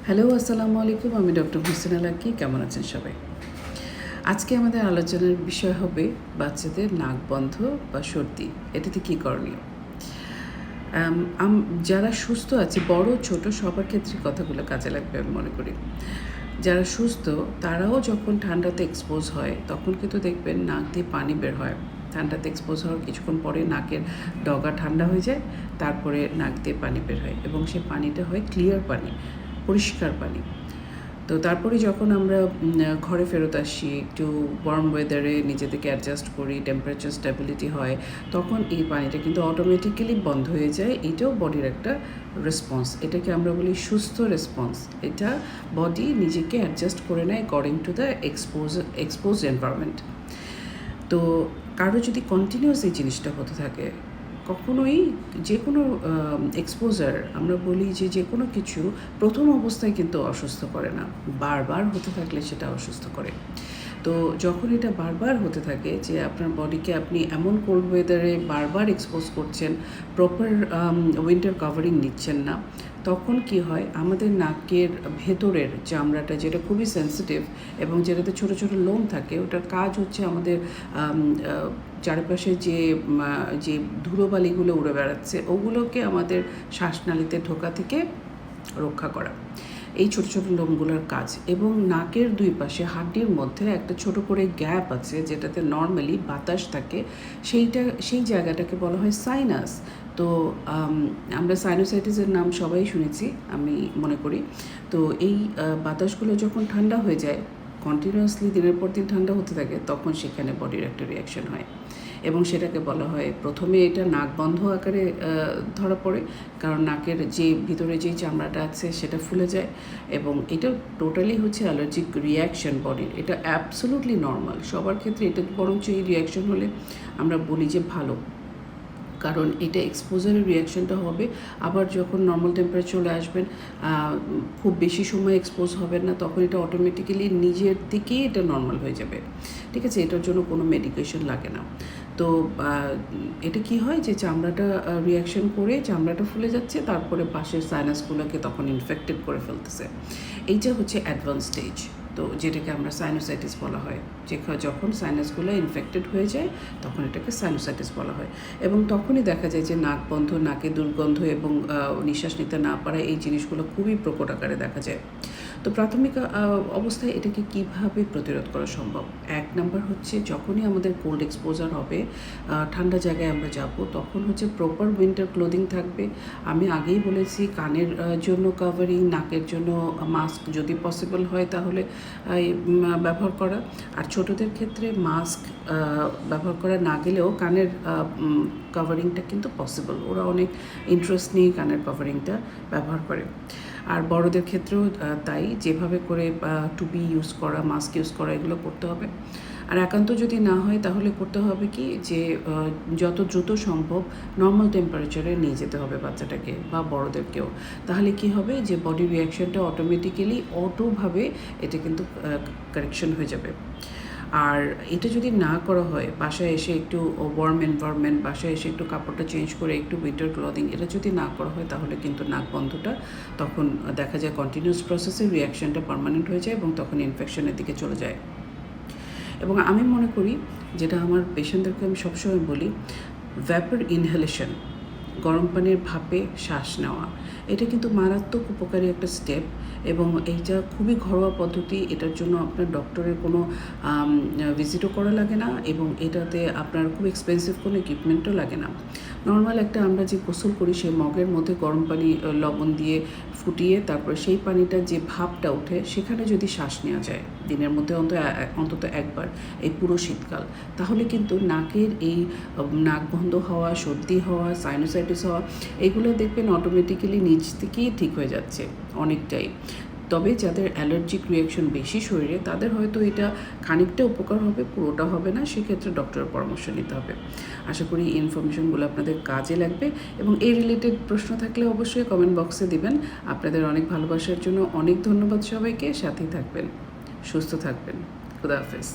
Hello, আসসালামু আলাইকুম। আমি ডক্টর হোসেনা লাকি। কেমন আছেন সবাই? আজকে আমাদের আলোচনার বিষয় হবে বাচ্চাদের নাক বন্ধ বা সর্দি। এটাতে কী করণীয়? যারা সুস্থ আছে, বড় ছোট সবার ক্ষেত্রে কথাগুলো কাজে লাগবে আমি মনে করি। যারা সুস্থ তারাও যখন ঠান্ডাতে এক্সপোজ হয় তখন কিন্তু দেখবেন নাক দিয়ে পানি বের হয়। ঠান্ডাতে এক্সপোজ হওয়ার কিছুক্ষণ পরে নাকের ডগা ঠান্ডা হয়ে যায়, তারপরে নাক দিয়ে পানি বের হয় এবং সে পানিটা হয় ক্লিয়ার পানি, পরিষ্কার পানি। তো তারপরে যখন আমরা ঘরে ফেরত আসি, একটু ওয়ার্ম ওয়েদারে নিজেদেরকে অ্যাডজাস্ট করি, টেম্পারেচার স্ট্যাবিলিটি হয়, তখন এই পানিটা কিন্তু অটোমেটিক্যালি বন্ধ হয়ে যায়। এটাও বডির একটা রেসপন্স। এটাকে আমরা বলি সুস্থ রেসপন্স। এটা বডি নিজেকে অ্যাডজাস্ট করে নেয় according to the exposed environment. তো কারো যদি কন্টিনিউয়াস এই জিনিসটা হতে থাকে, কখনোই যে কোনো এক্সপোজার, আমরা বলি যে কোনো কিছু প্রথম অবস্থায় কিন্তু অসুস্থ করে না, বারবার হতে থাকলে সেটা অসুস্থ করে। তো যখন এটা বারবার হতে থাকে, যে আপনার বডিকে আপনি এমন কোল্ড ওয়েদারে বারবার এক্সপোজ করছেন, প্রপার উইন্টার কাভারিং নিচ্ছেন না, তখন কি হয়, আমাদের নাকের ভেতরের চামড়াটা, যেটা খুবই সেন্সিটিভ এবং যেটাতে ছোটো ছোটো লোম থাকে, ওটার কাজ হচ্ছে আমাদের চারপাশে যে ধুলোবালিগুলো উড়ে বেড়াচ্ছে ওগুলোকে আমাদের শ্বাসনালীতে ঢোকা থেকে রক্ষা করা, এই ছোটো ছোটো লোমগুলোর কাজ। এবং নাকের দুই পাশে হাড্ডির মধ্যে একটা ছোট করে গ্যাপ আছে যেটাতে নর্মালি বাতাস থাকে, সেই জায়গাটাকে বলা হয় সাইনাস। তো আমরা সাইনোসাইটিসের নাম সবাই শুনেছি আমি মনে করি। তো এই বাতাসগুলো যখন ঠান্ডা হয়ে যায়, কন্টিনিউয়াসলি দিনের পর দিন ঠান্ডা হতে থাকে, তখন সেখানে বডির একটা রিয়াকশন হয় এবং সেটাকে বলা হয়, প্রথমে এটা নাক বন্ধ আকারে ধরা পড়ে, কারণ নাকের যে ভিতরে যেই চামড়াটা আছে সেটা ফুলে যায় এবং এটা টোটালি হচ্ছে অ্যালার্জিক রিয়াকশন বডির। এটা অ্যাবসোলুটলি নর্মাল সবার ক্ষেত্রে। এটা বরঞ্চ এই রিয়াকশন হলে আমরা বলি যে ভালো, কারণ এটা এক্সপোজারের রিয়াকশনটা হবে। আবার যখন নর্মাল টেম্পারেচার চলে আসবেন, খুব বেশি সময় এক্সপোজ হবেন না, তখন এটা অটোমেটিক্যালি নিজের থেকেই এটা নর্মাল হয়ে যাবে। ঠিক আছে, এটার জন্য কোনো মেডিকেশন লাগে না। তো এটা কি হয়, যে চামড়াটা রিয়াকশন করে চামড়াটা ফুলে যাচ্ছে, তারপরে পাশের সাইনাসগুলোকে তখন ইনফেক্টেড করে ফেলতেছে। এইটা হচ্ছে অ্যাডভান্স স্টেজ, তো যেটাকে আমরা সাইনোসাইটিস বলা হয়। যখন সাইনাসগুলো ইনফেক্টেড হয়ে যায় তখন এটাকে সাইনোসাইটিস বলা হয়। এবং তখনই দেখা যায় যে নাক বন্ধ, নাকে দুর্গন্ধ এবং নিঃশ্বাস নিতে না পারা, এই জিনিসগুলো খুবই প্রকট আকারে দেখা যায়। তো প্রাথমিক অবস্থায় এটাকে কিভাবে প্রতিরোধ করা সম্ভব? এক নাম্বার হচ্ছে, যখনই আমাদের কোল্ড এক্সপোজার হবে, ঠান্ডা জায়গায় আমরা যাব, তখন হচ্ছে প্রপার উইন্টার ক্লোদিং থাকবে। আমি আগেই বলেছি, কানের জন্য কাভারিং, নাকের জন্য মাস্ক যদি পসিবল হয় তাহলে ব্যবহার করা। আর ছোটদের ক্ষেত্রে মাস্ক ব্যবহার করা না গেলেও কানের কাভারিংটা কিন্তু পসিবল। ওরা অনেক ইন্টারেস্ট নিয়ে কানের কাভারিংটা ব্যবহার করে। আর বড়দের ক্ষেত্রেও তাই, যেভাবে করে টুপি ইউজ করা, মাস্ক ইউজ করা, এগুলো করতে হবে। আর একান্ত যদি না হয় তাহলে করতে হবে কি, যে যত দ্রুত সম্ভব নর্মাল টেম্পারেচারে নিয়ে যেতে হবে বাচ্চাটাকে বা বড়োদেরকেও। তাহলে কি হবে, যে বডি রিয়াকশনটা অটোমেটিক্যালি অটোভাবে এটা কিন্তু কারেকশন হয়ে যাবে। আর এটা যদি না করা হয়, বাসায় এসে একটু ওয়ার্ম এনভায়রনমেন্ট, বাসায় এসে একটু কাপড়টা চেঞ্জ করে একটু উইন্টার ক্লদিং, এটা যদি না করা হয় তাহলে কিন্তু নাক বন্ধটা তখন দেখা যায় কন্টিনিউয়াস প্রসেসে রিয়াকশনটা পার্মানেন্ট হয়ে যায় এবং তখন ইনফেকশনের দিকে চলে যায়। এবং আমি মনে করি, যেটা আমার পেশেন্টদেরকে আমি সবসময় বলি, ভ্যাপর ইনহেলেশন, গরম পানির ভাপে শ্বাস নেওয়া, এটা কিন্তু মারাত্মক উপকারী একটা স্টেপ এবং এইটা খুবই ঘরোয়া পদ্ধতি। এটার জন্য আপনার ডক্টরের কোনো ভিজিটও করা লাগে না এবং এটাতে আপনার খুব এক্সপেন্সিভ কোনো ইকুইপমেন্টও লাগে না। নর্মাল একটা আমরা যে গোসল করি, সেই মগের মধ্যে গরম পানি লবণ দিয়ে ফুটিয়ে তারপরে সেই পানিটা যে ভাপটা ওঠে, সেখানে যদি শ্বাস নেওয়া যায় দিনের মধ্যে অন্তত একবার এই পুরো শীতকাল, তাহলে কিন্তু নাকের এই নাক বন্ধ হওয়া, সর্দি হওয়া, সাইনোসাইটিস হওয়া, এগুলো দেখবেন অটোমেটিক্যালি নিজ থেকেই ঠিক হয়ে যাচ্ছে অনেকটাই। তবে যাদের অ্যালার্জিক রিয়াকশন বেশি শরীরে, তাদের হয়তো এটা খানিকটা উপকার হবে, পুরোটা হবে না, সেক্ষেত্রে ডক্টরের পরামর্শ নিতে হবে। আশা করি এই ইনফরমেশনগুলো আপনাদের কাজে লাগবে এবং এই রিলেটেড প্রশ্ন থাকলে অবশ্যই কমেন্ট বক্সে দিবেন। আপনাদের অনেক ভালোবাসার জন্য অনেক ধন্যবাদ সবাইকে। সাথেই থাকবেন, সুস্থ থাকবেন। খুদা হাফেজ।